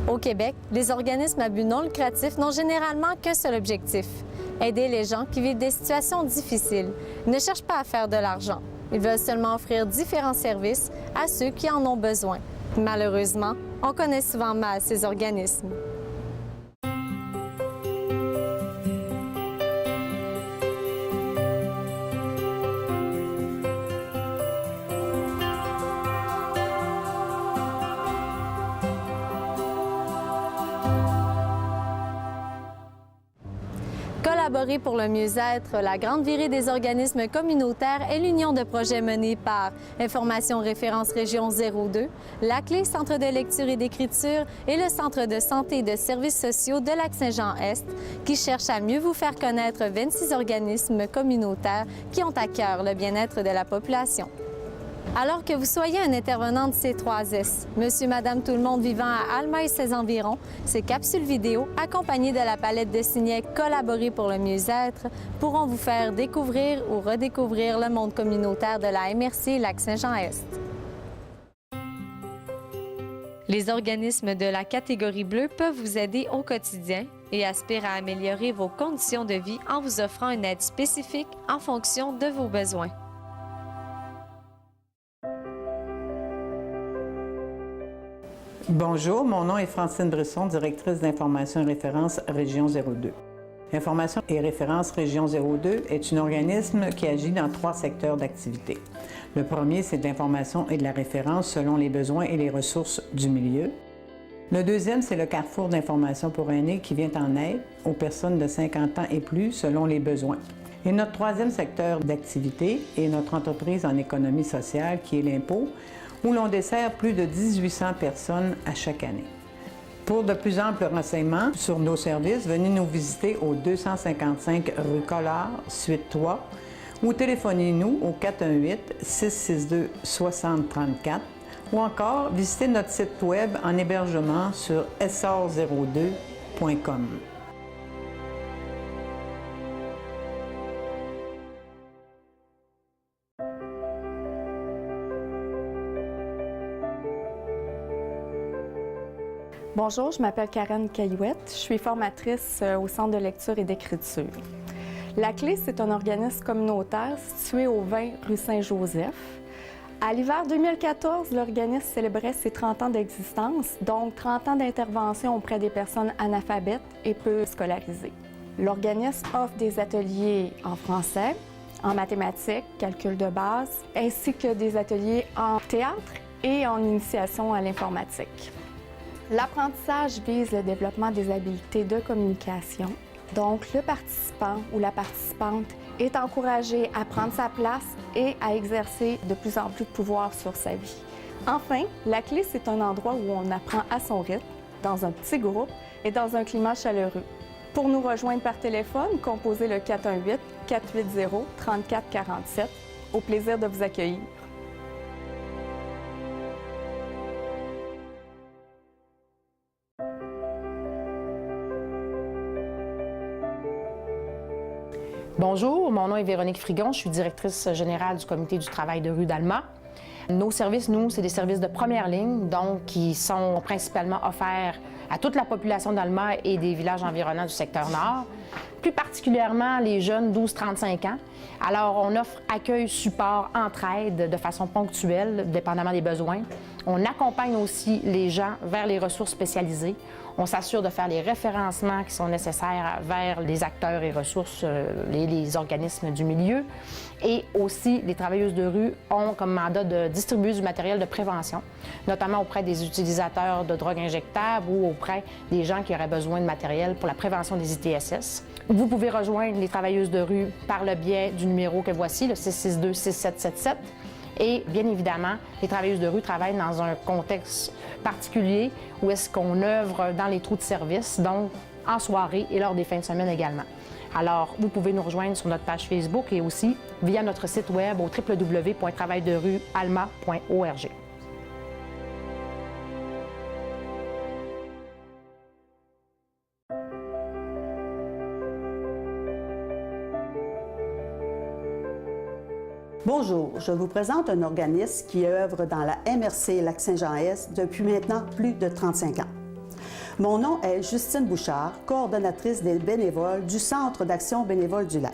Au Québec, les organismes à but non lucratif n'ont généralement qu'un seul objectif: aider les gens qui vivent des situations difficiles. Ils ne cherchent pas à faire de l'argent. Ils veulent seulement offrir différents services à ceux qui en ont besoin. Malheureusement, on connaît souvent mal ces organismes. Collaborer pour le mieux-être, la grande virée des organismes communautaires est l'union de projets menés par Information Référence Région 02, la Clé Centre de lecture et d'écriture et le Centre de santé et de services sociaux de Lac-Saint-Jean-Est, qui cherchent à mieux vous faire connaître 26 organismes communautaires qui ont à cœur le bien-être de la population. Alors que vous soyez un intervenant de C3S, monsieur, madame, tout le monde vivant à Alma et ses environs, ces capsules vidéo, accompagnées de la palette de signets Collaborer pour le mieux-être, pourront vous faire découvrir ou redécouvrir le monde communautaire de la MRC Lac-Saint-Jean-Est. Les organismes de la catégorie bleue peuvent vous aider au quotidien et aspirent à améliorer vos conditions de vie en vous offrant une aide spécifique en fonction de vos besoins. Bonjour, mon nom est Francine Brisson, directrice d'Information et Référence Région 02. Information et Référence Région 02 est un organisme qui agit dans 3 secteurs d'activité. Le premier, c'est de l'information et de la référence selon les besoins et les ressources du milieu. Le deuxième, c'est le carrefour d'information pour aînés qui vient en aide aux personnes de 50 ans et plus selon les besoins. Et notre troisième secteur d'activité est notre entreprise en économie sociale qui est l'impôt, où l'on dessert plus de 1800 personnes à chaque année. Pour de plus amples renseignements sur nos services, venez nous visiter au 255 rue Collard, suite 3, ou téléphonez-nous au 418-662-6034, ou encore visitez notre site web en hébergement sur sr02.com. Bonjour, je m'appelle Karen Caillouette. Je suis formatrice au Centre de lecture et d'écriture. La Clé, c'est un organisme communautaire situé au 20 rue Saint-Joseph. À l'hiver 2014, l'organisme célébrait ses 30 ans d'existence, donc 30 ans d'intervention auprès des personnes analphabètes et peu scolarisées. L'organisme offre des ateliers en français, en mathématiques, calcul de base, ainsi que des ateliers en théâtre et en initiation à l'informatique. L'apprentissage vise le développement des habiletés de communication. Donc, le participant ou la participante est encouragé à prendre sa place et à exercer de plus en plus de pouvoir sur sa vie. Enfin, la Clé, c'est un endroit où on apprend à son rythme, dans un petit groupe et dans un climat chaleureux. Pour nous rejoindre par téléphone, composez le 418-480-3447. Au plaisir de vous accueillir. Bonjour, mon nom est Véronique Frigon, je suis directrice générale du comité du travail de rue d'Alma. Nos services, nous, c'est des services de première ligne, donc qui sont principalement offerts à toute la population d'Alma et des villages environnants du secteur nord, plus particulièrement les jeunes 12-35 ans. Alors, on offre accueil, support, entraide de façon ponctuelle, dépendamment des besoins. On accompagne aussi les gens vers les ressources spécialisées. On s'assure de faire les référencements qui sont nécessaires vers les acteurs et ressources, les organismes du milieu. Et aussi, les travailleuses de rue ont comme mandat de distribuer du matériel de prévention, notamment auprès des utilisateurs de drogues injectables ou auprès des gens qui auraient besoin de matériel pour la prévention des ITSS. Vous pouvez rejoindre les travailleuses de rue par le biais du numéro que voici, le 662-6777. Et bien évidemment, les travailleuses de rue travaillent dans un contexte particulier où est-ce qu'on œuvre dans les trous de service, donc en soirée et lors des fins de semaine également. Alors, vous pouvez nous rejoindre sur notre page Facebook et aussi via notre site web au www.travailderuealma.org. Bonjour, je vous présente un organisme qui œuvre dans la MRC Lac-Saint-Jean-Est depuis maintenant plus de 35 ans. Mon nom est Justine Bouchard, coordonnatrice des bénévoles du Centre d'action bénévole du Lac.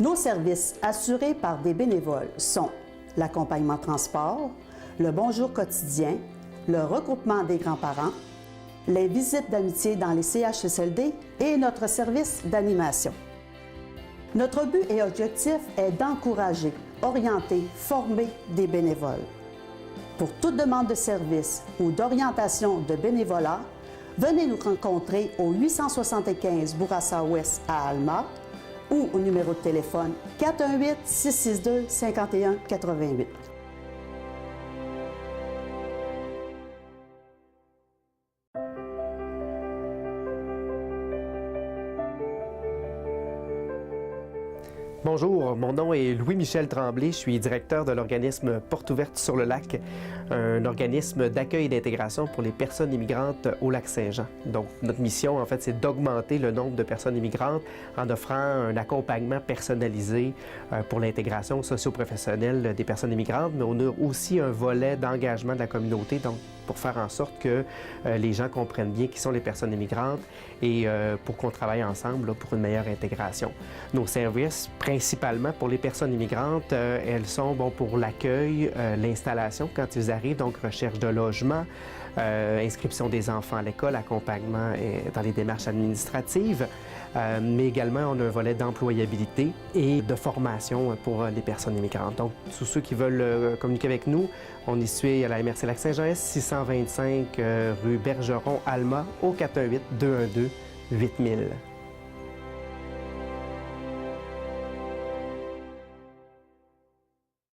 Nos services assurés par des bénévoles sont l'accompagnement transport, le bonjour quotidien, le regroupement des grands-parents, les visites d'amitié dans les CHSLD et notre service d'animation. Notre but et objectif est d'encourager, orienter, former des bénévoles. Pour toute demande de service ou d'orientation de bénévolat, venez nous rencontrer au 875 Bourassa-Ouest à Alma ou au numéro de téléphone 418-662-5188. Bonjour, mon nom est Louis-Michel Tremblay, je suis directeur de l'organisme Porte ouverte sur le lac, un organisme d'accueil et d'intégration pour les personnes immigrantes au Lac-Saint-Jean. Donc, notre mission, en fait, c'est d'augmenter le nombre de personnes immigrantes en offrant un accompagnement personnalisé pour l'intégration socio-professionnelle des personnes immigrantes, mais on a aussi un volet d'engagement de la communauté, donc pour faire en sorte que les gens comprennent bien qui sont les personnes immigrantes et pour qu'on travaille ensemble là, pour une meilleure intégration. Nos services, principalement pour les personnes immigrantes, elles sont pour l'accueil, l'installation quand ils arrivent, donc recherche de logement, inscription des enfants à l'école, accompagnement dans les démarches administratives, mais également on a un volet d'employabilité et de formation pour les personnes immigrantes. Donc, tous ceux qui veulent communiquer avec nous, on est situé à la MRC Lac-Saint-Jean, 625 rue Bergeron, Alma, au 418-212-8000.